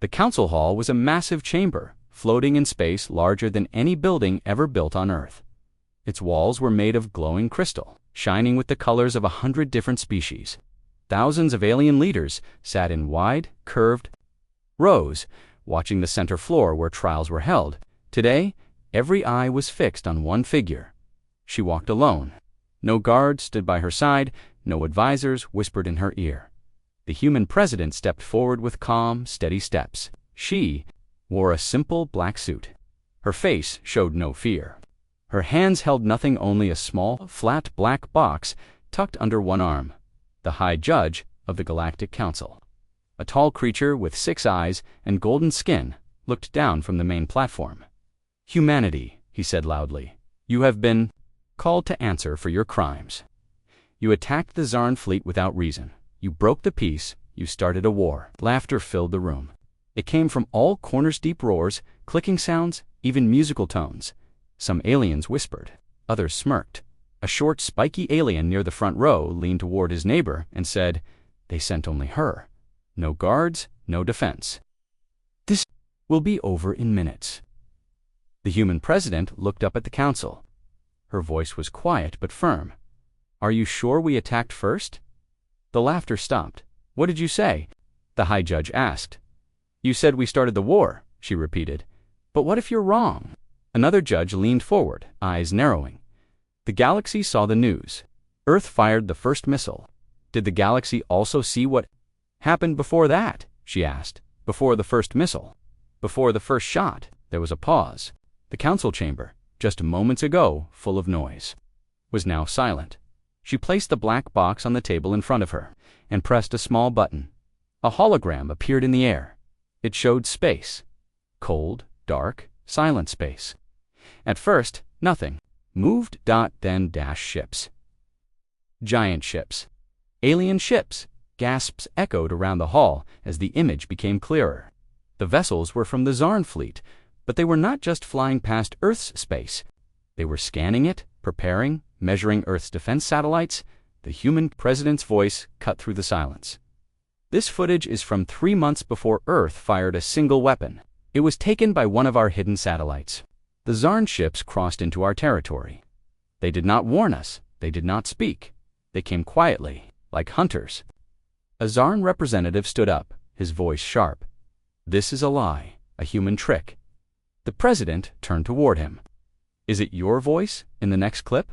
The council hall was a massive chamber, floating in space larger than any building ever built on Earth. Its walls were made of glowing crystal, shining with the colors of 100 different species. Thousands of alien leaders sat in wide, curved rows, watching the center floor where trials were held. Today, every eye was fixed on one figure. She walked alone. No guards stood by her side, no advisors whispered in her ear. The human president stepped forward with calm, steady steps. She wore a simple black suit. Her face showed no fear. Her hands held nothing, only a small, flat black box tucked under one arm. The High Judge of the Galactic Council, a tall creature with 6 eyes and golden skin, looked down from the main platform. "Humanity," he said loudly, "you have been called to answer for your crimes. You attacked the Zarn fleet without reason. You broke the peace. You started a war." Laughter filled the room. It came from all corners, deep roars, clicking sounds, even musical tones. Some aliens whispered. Others smirked. A short, spiky alien near the front row leaned toward his neighbor and said, "They sent only her. No guards, no defense. This will be over in minutes." The human president looked up at the council. Her voice was quiet but firm. "Are you sure we attacked first?" The laughter stopped. "What did you say?" the High Judge asked. "You said we started the war," she repeated. "But what if you're wrong?" Another judge leaned forward, eyes narrowing. "The galaxy saw the news. Earth fired the first missile. Did the galaxy also see what happened before that?" she asked. "Before the first missile? Before the first shot?" There was a pause. The council chamber, just moments ago full of noise, was now silent. She placed the black box on the table in front of her and pressed a small button. A hologram appeared in the air. It showed space. Cold, dark, silent space. At first, nothing moved. Then ships. Giant ships. Alien ships. Gasps echoed around the hall as the image became clearer. The vessels were from the Zarn fleet, but they were not just flying past Earth's space. They were scanning it, preparing, measuring Earth's defense satellites. The human president's voice cut through the silence. "This footage is from 3 months before Earth fired a single weapon. It was taken by one of our hidden satellites. The Zarn ships crossed into our territory. They did not warn us. They did not speak. They came quietly, like hunters." A Zarn representative stood up, his voice sharp. "This is a lie, a human trick." The president turned toward him. "Is it your voice in the next clip?"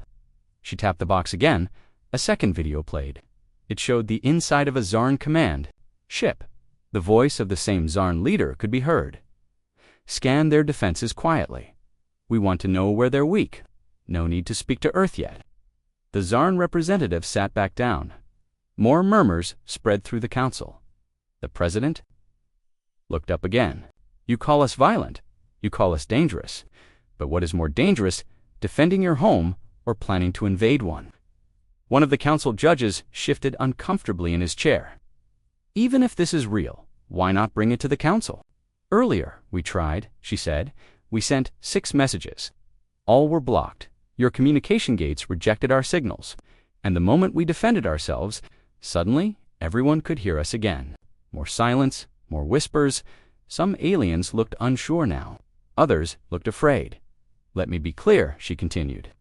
She tapped the box again. A second video played. It showed the inside of a Zarn command ship. The voice of the same Zarn leader could be heard. "Scan their defenses quietly. We want to know where they're weak. No need to speak to Earth yet." The Zarn representative sat back down. More murmurs spread through the council. The president looked up again. "You call us violent. You call us dangerous. But what is more dangerous, defending your home or planning to invade one?" One of the council judges shifted uncomfortably in his chair. "Even if this is real, why not bring it to the council?" "Earlier, we tried," she said. "We sent 6 messages. All were blocked. Your communication gates rejected our signals. And the moment we defended ourselves, suddenly everyone could hear us again. More silence, more whispers. Some aliens looked unsure now. Others looked afraid. Let me be clear," she continued.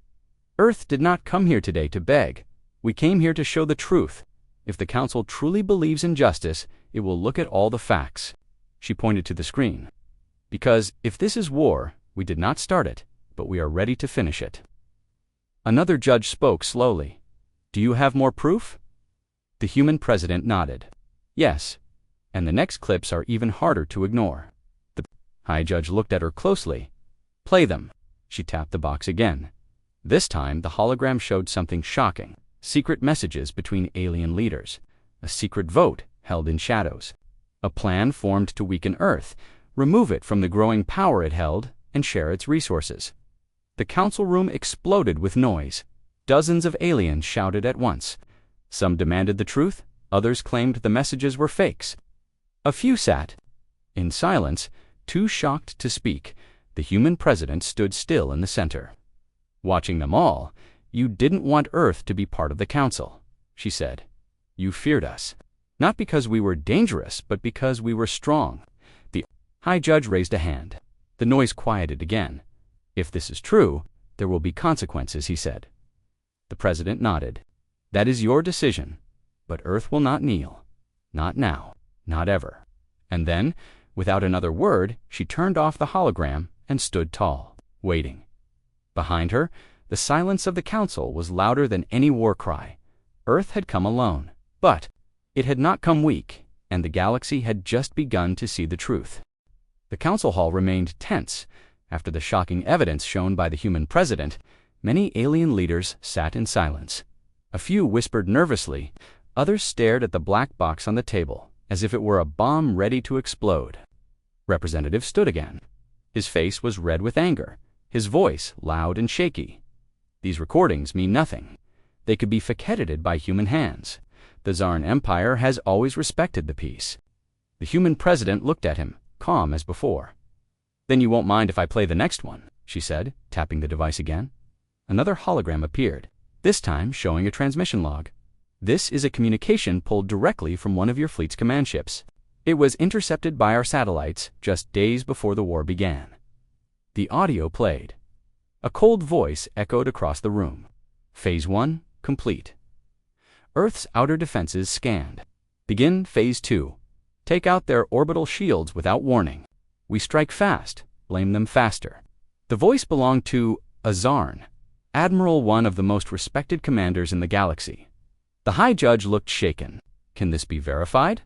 "Earth did not come here today to beg. We came here to show the truth. If the council truly believes in justice, it will look at all the facts." She pointed to the screen. "Because if this is war, we did not start it, but we are ready to finish it." Another judge spoke slowly. "Do you have more proof?" The human president nodded. "Yes, and the next clips are even harder to ignore." The High Judge looked at her closely. "Play them." She tapped the box again. This time, the hologram showed something shocking. Secret messages between alien leaders. A secret vote held in shadows. A plan formed to weaken Earth, remove it from the growing power it held, and share its resources. The council room exploded with noise. Dozens of aliens shouted at once. Some demanded the truth, others claimed the messages were fakes. A few sat in silence, too shocked to speak. The human president stood still in the center. Watching them all, "You didn't want Earth to be part of the council," she said. "You feared us. Not because we were dangerous, but because we were strong. The High Judge raised a hand. The noise quieted again. If this is true, there will be consequences, he said. The president nodded. That is your decision, but Earth will not kneel. Not now, not ever. And then, without another word, she turned off the hologram and stood tall, waiting. Behind her, the silence of the council was louder than any war cry. Earth had come alone, but it had not come weak, and the galaxy had just begun to see the truth. The council hall remained tense. After the shocking evidence shown by the human president, many alien leaders sat in silence. A few whispered nervously, others stared at the black box on the table, as if it were a bomb ready to explode. Representative stood again. His face was red with anger, his voice loud and shaky. These recordings mean nothing. They could be edited by human hands. The Zarn Empire has always respected the peace. The human president looked at him, calm as before. Then you won't mind if I play the next one, she said, tapping the device again. Another hologram appeared, this time showing a transmission log. This is a communication pulled directly from one of your fleet's command ships. It was intercepted by our satellites just days before the war began. The audio played. A cold voice echoed across the room. Phase 1, complete. Earth's outer defenses scanned. Begin Phase 2. Take out their orbital shields without warning. We strike fast, blame them faster. The voice belonged to a Zarn, Admiral, one of the most respected commanders in the galaxy. The High Judge looked shaken. Can this be verified?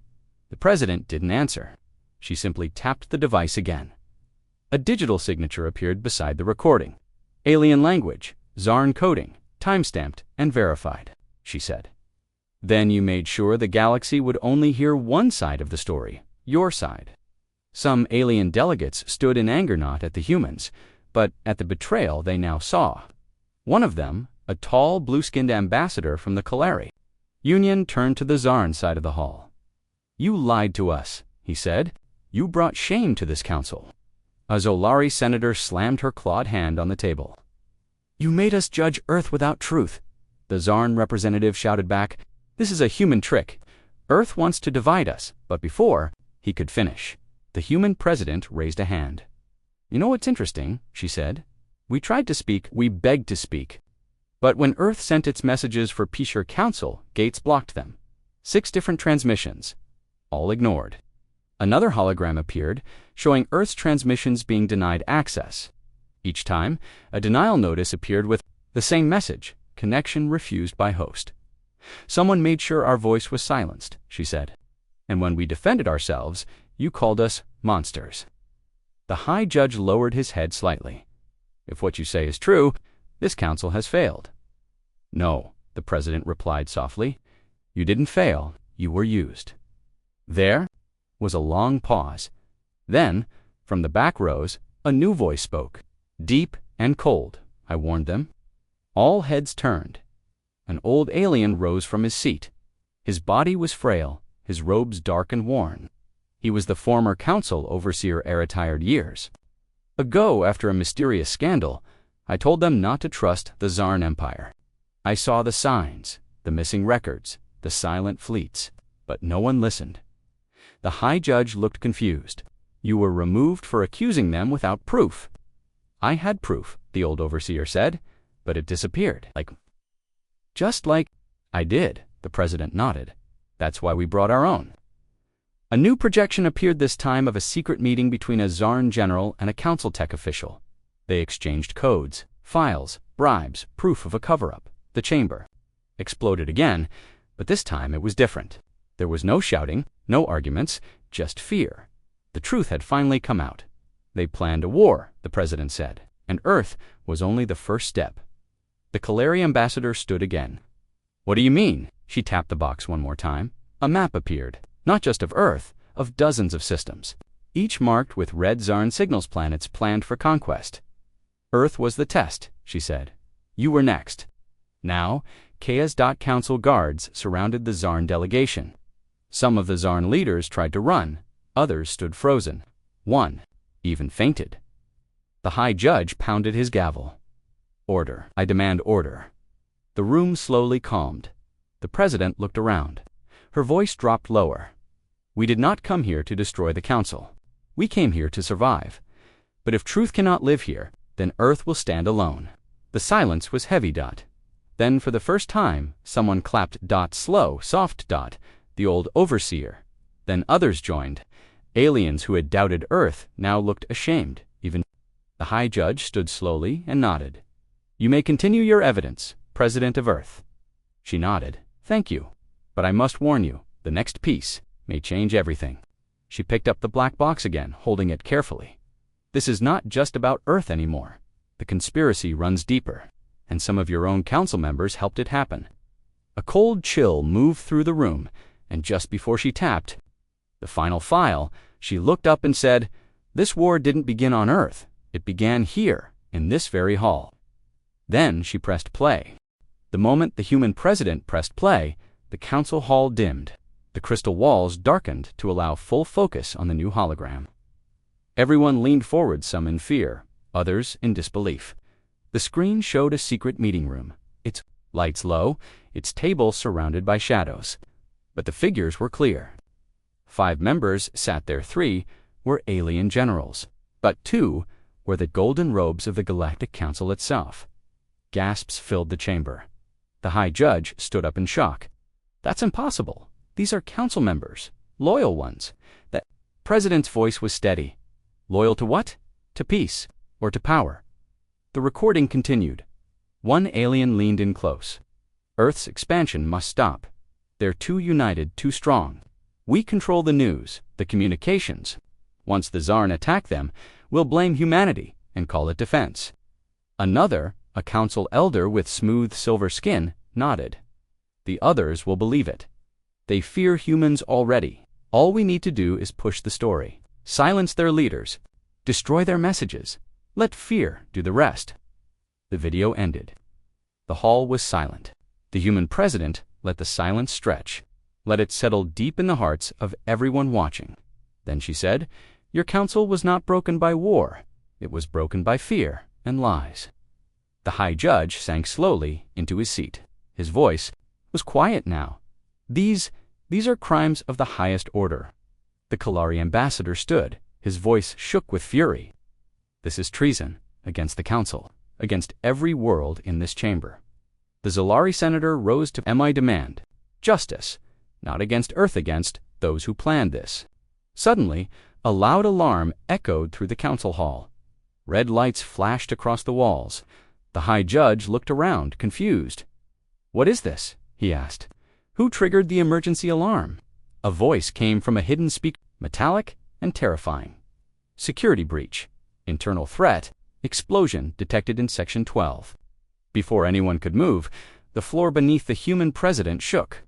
The president didn't answer. She simply tapped the device again. A digital signature appeared beside the recording. Alien language, Zarn coding, timestamped and verified, she said. Then you made sure the galaxy would only hear one side of the story, your side. Some alien delegates stood in anger not at the humans, but at the betrayal they now saw. One of them, a tall, blue-skinned ambassador from the Calari Union, turned to the Zarn side of the hall. You lied to us, he said. You brought shame to this council. A Zolari senator slammed her clawed hand on the table. You made us judge Earth without truth, the Zarn representative shouted back. This is a human trick. Earth wants to divide us, but before he could finish, the human president raised a hand. You know what's interesting, she said. We tried to speak, we begged to speak. But when Earth sent its messages for Peace Council, Gates blocked them. 6 different transmissions, all ignored. Another hologram appeared, showing Earth's transmissions being denied access. Each time, a denial notice appeared with the same message, connection refused by host. Someone made sure our voice was silenced, she said. And when we defended ourselves, you called us monsters. The High Judge lowered his head slightly. If what you say is true, this council has failed. No, the president replied softly. You didn't fail, you were used. There was a long pause. Then, from the back rows, a new voice spoke. Deep and cold, I warned them. All heads turned. An old alien rose from his seat. His body was frail, his robes dark and worn. He was the former council overseer retired years ago. After a mysterious scandal, I told them not to trust the Zarn Empire. I saw the signs, the missing records, the silent fleets, but no one listened. The High Judge looked confused. You were removed for accusing them without proof. I had proof, the old overseer said, but it disappeared. Just like I did, the president nodded. That's why we brought our own. A new projection appeared this time of a secret meeting between a Zarn general and a council tech official. They exchanged codes, files, bribes, proof of a cover-up. The chamber exploded again, but this time it was different. There was no shouting, no arguments, just fear. The truth had finally come out. They planned a war, the president said, and Earth was only the first step. The Calari ambassador stood again. What do you mean? She tapped the box one more time. A map appeared, not just of Earth, of dozens of systems, each marked with red Zarn signals planets planned for conquest. Earth was the test, she said. You were next. Now, Chaos Council guards surrounded the Zarn delegation. Some of the Zarn leaders tried to run, others stood frozen. One even fainted. The High Judge pounded his gavel. Order. I demand order. The room slowly calmed. The president looked around. Her voice dropped lower. We did not come here to destroy the council. We came here to survive. But if truth cannot live here, then Earth will stand alone. The silence was heavy. Then for the first time, someone clapped. Slow, soft. The old overseer. Then others joined. Aliens who had doubted Earth now looked ashamed. Even the High Judge stood slowly and nodded. You may continue your evidence, President of Earth. She nodded. Thank you. But I must warn you, the next piece may change everything. She picked up the black box again, holding it carefully. This is not just about Earth anymore. The conspiracy runs deeper, and some of your own council members helped it happen. A cold chill moved through the room, and just before she tapped the final file, she looked up and said, "This war didn't begin on Earth. It began here, in this very hall." Then she pressed play. The moment the human president pressed play, the council hall dimmed. The crystal walls darkened to allow full focus on the new hologram. Everyone leaned forward, some in fear, others in disbelief. The screen showed a secret meeting room, its lights low, its table surrounded by shadows. But the figures were clear. 5 members sat there. 3 were alien generals, but 2 were the golden robes of the Galactic Council itself. Gasps filled the chamber. The High Judge stood up in shock. That's impossible. These are council members, loyal ones. The president's voice was steady. Loyal to what? To peace, or to power. The recording continued. One alien leaned in close. Earth's expansion must stop. They're too united, too strong. We control the news, the communications. Once the Tsarn attack them, we'll blame humanity and call it defense. Another, a council elder with smooth silver skin, nodded. The others will believe it. They fear humans already. All we need to do is push the story. Silence their leaders. Destroy their messages. Let fear do the rest. The video ended. The hall was silent. The human president let the silence stretch. Let it settle deep in the hearts of everyone watching. Then she said, "Your council was not broken by war. It was broken by fear and lies." The High Judge sank slowly into his seat. His voice was quiet now. These are crimes of the highest order. The Kalari ambassador stood. His voice shook with fury. This is treason against the council, against every world in this chamber. The Zalari senator rose to my demand. Justice, not against Earth, against those who planned this. Suddenly, a loud alarm echoed through the council hall. Red lights flashed across the walls. The High Judge looked around, confused. "What is this?" he asked. "Who triggered the emergency alarm?" A voice came from a hidden speaker, metallic and terrifying. "Security breach. Internal threat. Explosion detected in Section 12. Before anyone could move, the floor beneath the human president shook.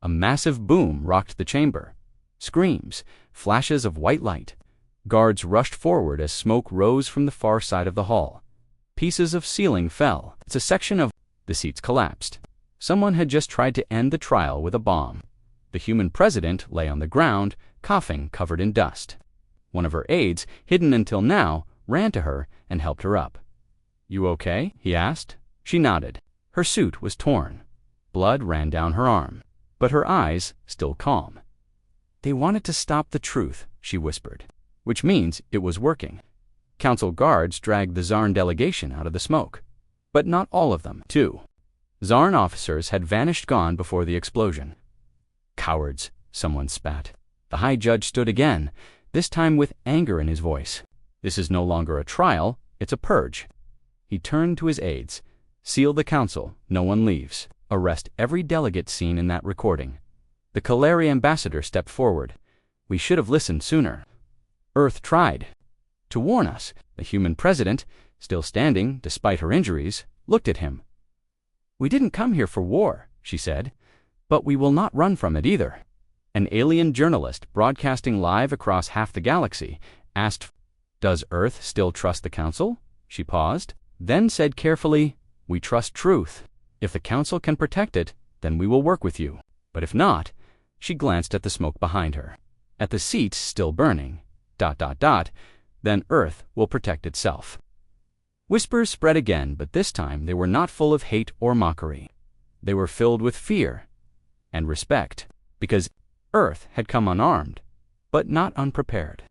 A massive boom rocked the chamber. Screams, flashes of white light. Guards rushed forward as smoke rose from the far side of the hall. Pieces of ceiling fell. It's a section of the seats collapsed. Someone had just tried to end the trial with a bomb. The human president lay on the ground, coughing, covered in dust. One of her aides, hidden until now, ran to her and helped her up. "You okay?" he asked. She nodded. Her suit was torn. Blood ran down her arm, but her eyes still calm. "They wanted to stop the truth," she whispered, which means it was working. Council guards dragged the Tsarn delegation out of the smoke. But not all of them, too. Tsarn officers had vanished, gone before the explosion. "Cowards," someone spat. The High Judge stood again, this time with anger in his voice. "This is no longer a trial, it's a purge." He turned to his aides. "Seal the council, no one leaves. Arrest every delegate seen in that recording." The Kalari ambassador stepped forward. "We should have listened sooner. Earth tried to warn us." The human president, still standing despite her injuries, looked at him. "We didn't come here for war," she said, "but we will not run from it either." An alien journalist, broadcasting live across half the galaxy, asked, "Does Earth still trust the council?" She paused, then said carefully, "We trust truth. If the council can protect it, then we will work with you. But if not," she glanced at the smoke behind her, "at the seats still burning, ... then Earth will protect itself." Whispers spread again, but this time they were not full of hate or mockery. They were filled with fear and respect, because Earth had come unarmed, but not unprepared.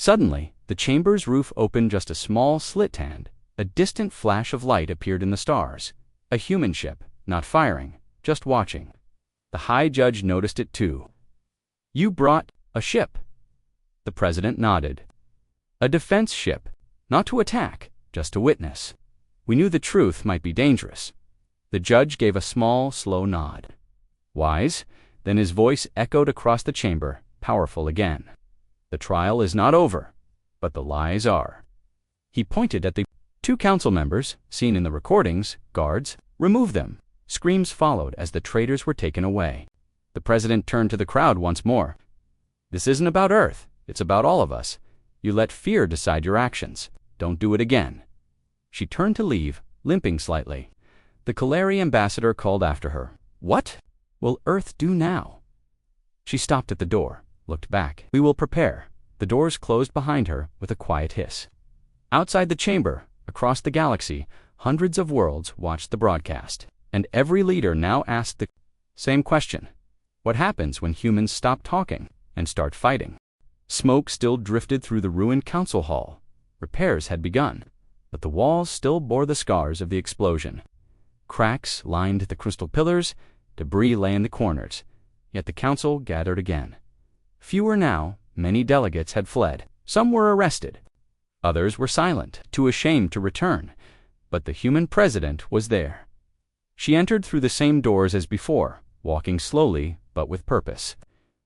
Suddenly, the chamber's roof opened just a small slit, and a distant flash of light appeared in the stars. A human ship, not firing, just watching. The High Judge noticed it too. "You brought a ship?" The president nodded. "A defense ship, not to attack, just to witness. We knew the truth might be dangerous." The judge gave a small, slow nod. "Wise?" Then his voice echoed across the chamber, powerful again. "The trial is not over, but the lies are." He pointed at the 2 council members, seen in the recordings, guards. "Remove them." Screams followed as the traitors were taken away. The president turned to the crowd once more. "This isn't about Earth, it's about all of us. You let fear decide your actions. Don't do it again." She turned to leave, limping slightly. The Galactic ambassador called after her. "What will Earth do now?" She stopped at the door, looked back. "We will prepare." The doors closed behind her with a quiet hiss. Outside the chamber, across the galaxy, hundreds of worlds watched the broadcast, and every leader now asked the same question. What happens when humans stop talking and start fighting? Smoke still drifted through the ruined council hall. Repairs had begun, but the walls still bore the scars of the explosion. Cracks lined the crystal pillars, debris lay in the corners, yet the council gathered again. Fewer now, many delegates had fled. Some were arrested. Others were silent, too ashamed to return. But the human president was there. She entered through the same doors as before, walking slowly but with purpose.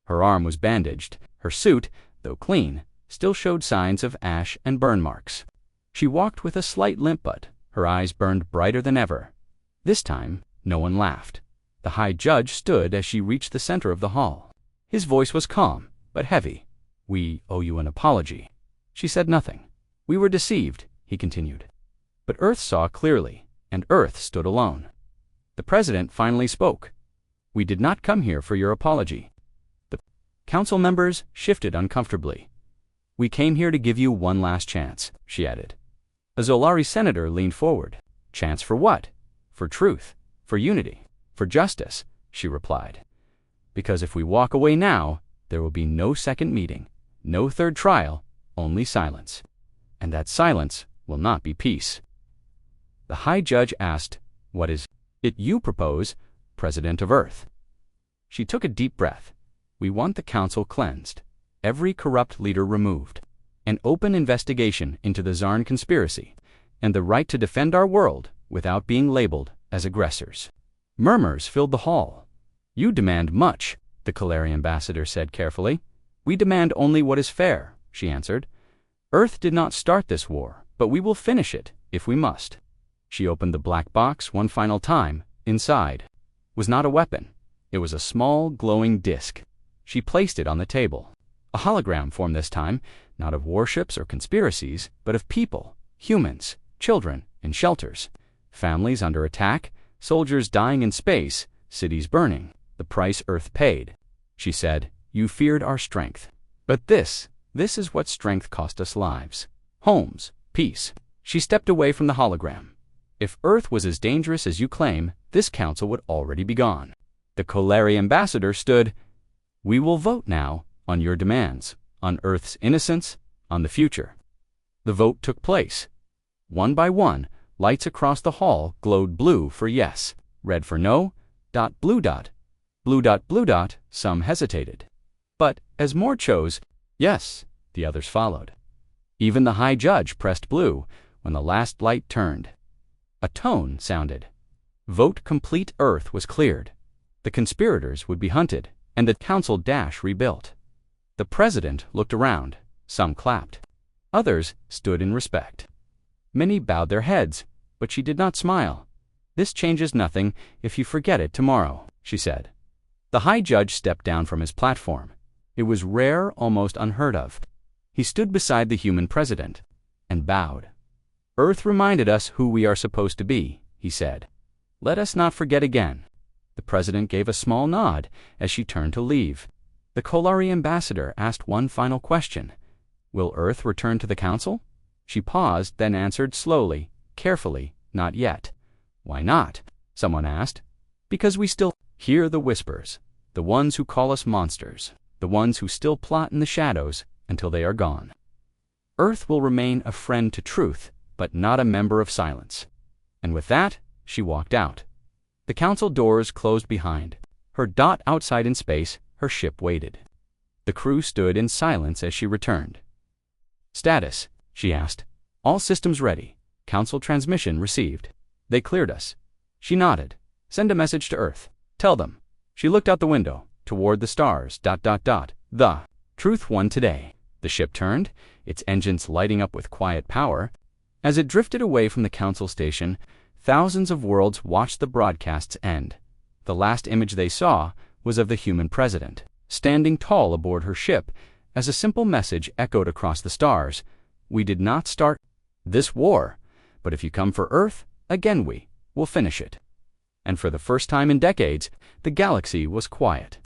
Her arm was bandaged. Her suit, though clean, still showed signs of ash and burn marks. She walked with a slight limp, but her eyes burned brighter than ever. This time, no one laughed. The High Judge stood as she reached the center of the hall. His voice was calm, but heavy. "We owe you an apology." She said nothing. "We were deceived," he continued. But Earth saw clearly, and Earth stood alone. The president finally spoke. "We did not come here for your apology." The council members shifted uncomfortably. "We came here to give you one last chance," she added. A Zolari senator leaned forward. "Chance for what?" "For truth, for unity, for justice," she replied. "Because if we walk away now, there will be no second meeting, no third trial, only silence. And that silence will not be peace." The High Judge asked, "What is it you propose, President of Earth?" She took a deep breath. "We want the council cleansed, every corrupt leader removed, an open investigation into the Zarn conspiracy, and the right to defend our world without being labeled as aggressors." Murmurs filled the hall. "You demand much," the Galactic ambassador said carefully. "We demand only what is fair," she answered. "Earth did not start this war, but we will finish it if we must." She opened the black box one final time. Inside was not a weapon. It was a small, glowing disc. She placed it on the table. A hologram formed this time, not of warships or conspiracies, but of people, humans, children in shelters, families under attack, soldiers dying in space, cities burning, the price Earth paid. She said, "You feared our strength. But this is what strength cost us: lives, homes, peace." She stepped away from the hologram. "If Earth was as dangerous as you claim, this council would already be gone." The Galactic ambassador stood. "We will vote now on your demands, on Earth's innocence, on the future." The vote took place. One by one, lights across the hall glowed blue for yes, red for no, blue dot, blue dot, blue dot. Some hesitated. But as more chose yes, the others followed. Even the High Judge pressed blue when the last light turned. A tone sounded. Vote complete. Earth was cleared. The conspirators would be hunted, and the council rebuilt. The president looked around. Some clapped. Others stood in respect. Many bowed their heads, but she did not smile. "This changes nothing if you forget it tomorrow," she said. The High Judge stepped down from his platform. It was rare, almost unheard of. He stood beside the human president and bowed. "Earth reminded us who we are supposed to be," he said. "Let us not forget again." The president gave a small nod as she turned to leave. The Galactic ambassador asked one final question. "Will Earth return to the council?" She paused, then answered slowly, carefully, "Not yet." "Why not?" someone asked. "Because we still hear the whispers, the ones who call us monsters, the ones who still plot in the shadows until they are gone." Earth will remain a friend to truth, but not a member of silence. And with that, she walked out. The council doors closed behind. Her dot outside in space, her ship waited. The crew stood in silence as she returned. "Status," she asked. "All systems ready. Council transmission received. They cleared us." She nodded. "Send a message to Earth. Tell them." She looked out the window, toward the stars. The truth won today. The ship turned, its engines lighting up with quiet power. As it drifted away from the council station, thousands of worlds watched the broadcast's end. The last image they saw was of the human president, standing tall aboard her ship, as a simple message echoed across the stars. "We did not start this war, but if you come for Earth, again we will finish it." And for the first time in decades, the galaxy was quiet.